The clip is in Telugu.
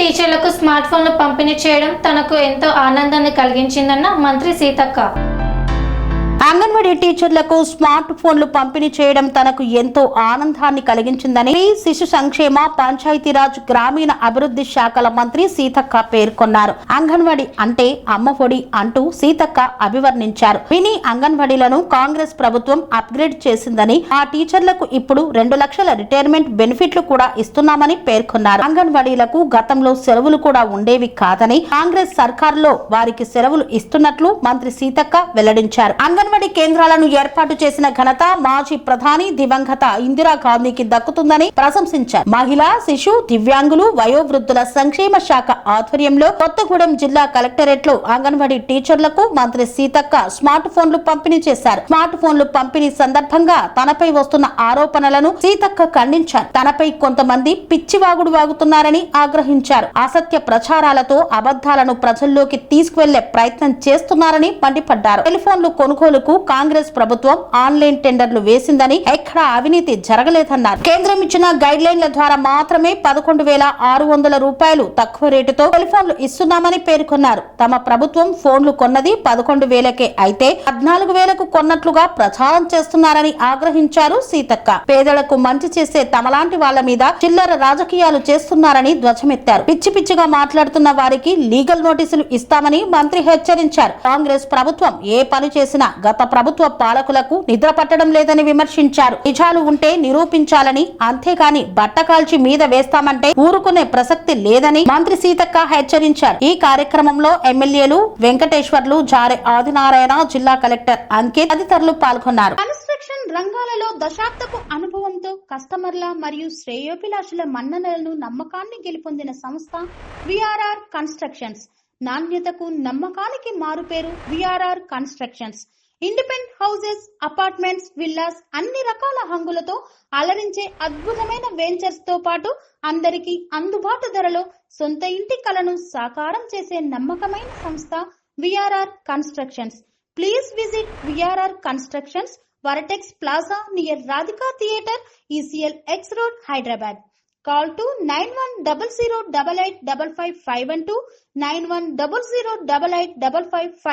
టీచర్లకు స్మార్ట్ ఫోన్లు పంపిణీ చేయడం తనకు ఎంతో ఆనందాన్ని కలిగించిందన్న మంత్రి సీతక్క. అంగన్వాడీ టీచర్లకు స్మార్ట్ ఫోన్లు పంపిణీ చేయడం తనకు ఎంతో ఆనందాన్ని కలిగించిందని శిశు సంక్షేమ పంచాయతీరాజ్ గ్రామీణ అభివృద్ధి శాఖల మంత్రి సీతక్క పేర్కొన్నారు. అంగన్వాడీ అంటే అమ్మఒడి అంటూ సీతక్క అభివర్ణించారు. మినీ అంగన్వాడీలను కాంగ్రెస్ ప్రభుత్వం అప్గ్రేడ్ చేసిందని, ఆ టీచర్లకు ఇప్పుడు 2 లక్షల రిటైర్మెంట్ బెనిఫిట్లు కూడా ఇస్తున్నామని పేర్కొన్నారు. అంగన్వాడీలకు గతంలో సెలవులు కూడా ఉండేవి కాదని, కాంగ్రెస్ సర్కారులో వారికి సెలవులు ఇస్తున్నట్లు మంత్రి సీతక్క వెల్లడించారు. అంగన్వాడీ కేంద్రాలను ఏర్పాటు చేసిన ఘనత మాజీ ప్రధాని దివంగత ఇందిరాగాంధీకి దక్కుతుందని ప్రశంసించారు. మహిళా, శిశు, దివ్యాంగులు, వయోవృద్ధుల సంక్షేమ శాఖ ఆధ్వర్యంలో కొత్తగూడెం జిల్లా కలెక్టరేట్ లో అంగన్వాడీ టీచర్లకు మంత్రి సీతక్క స్మార్ట్ ఫోన్లు పంపిణీ చేశారు. స్మార్ట్ ఫోన్లు పంపిణీ సందర్భంగా తనపై వస్తున్న ఆరోపణలను సీతక్క ఖండించారు. తనపై కొంతమంది పిచ్చివాగుడు వాగుతున్నారని ఆగ్రహించారు. అసత్య ప్రచారాలతో అబద్ధాలను ప్రజల్లోకి తీసుకువెళ్లే ప్రయత్నం చేస్తున్నారని మండిపడ్డారు. టెలిఫోన్లు కొనుగోలు కాంగ్రెస్ ప్రభుత్వం ఆన్లైన్ టెండర్లు వేసిందని, ఎక్కడా అవినీతి జరగలేదన్నారు. కేంద్రం ఇచ్చిన గైడ్ లైన్ల ద్వారా మాత్రమే 11,600 రూపాయలు తక్కువ రేటుతో టెలిఫోన్లు ఇస్తున్నామని పేర్కొన్నారు. తమ ప్రభుత్వం ఫోన్లు కొన్నది 11,000కే అయితే 14,000కు కొన్నట్లుగా ప్రచారం చేస్తున్నారని ఆగ్రహించారు సీతక్క. పేదలకు మంచి చేసే తమలాంటి వాళ్ల మీద చిల్లర రాజకీయాలు చేస్తున్నారని ధ్వజమెత్తారు. పిచ్చి పిచ్చిగా మాట్లాడుతున్న వారికి లీగల్ నోటీసులు ఇస్తామని మంత్రి హెచ్చరించారు. కాంగ్రెస్ ప్రభుత్వం ఏ పని చేసినా గత ప్రభుత్వ పాలకులకు నిద్ర పట్టడం లేదని విమర్శించారు. నిజాలు ఉంటే నిరూపించాలని, అంతేగాని బట్టకాల్చి మీద వేస్తామంటే ఊరుకునే ప్రసక్తి లేదని మంత్రి సీతక్క హెచ్చరించారు. ఈ కార్యక్రమంలో ఎమ్మెల్యేలు వెంకటేశ్వర్లు, జారె ఆదినారాయణ, జిల్లా కలెక్టర్ అంకిత్ తదితరులు పాల్గొన్నారు. కన్స్ట్రక్షన్ రంగాలలో దశాబ్దపు అనుభవంతో కస్టమర్ల మరియు శ్రేయోభిలాషుల మన్ననలను, నమ్మకాన్ని గెలుపొందిన సంస్థ విఆర్ఆర్ కన్స్ట్రక్షన్స్. నాణ్యతకు, నమ్మకానికి మారుపేరు VRR constructions. Independent houses, apartments, villas అన్ని రకాల హంగులతో అలరించే అద్భుతమైన వెంచర్స్ తో పాటు అందరికీ అందుబాటు ధరలో సొంత ఇంటి కలను సాకారం చేసే నమ్మకమైన సంస్థ VRR constructions. Please visit VRR constructions, వరటెక్స్ plaza near Radhika theatre, ECL X Road, Hyderabad. Call to 910088555512, 9100885559.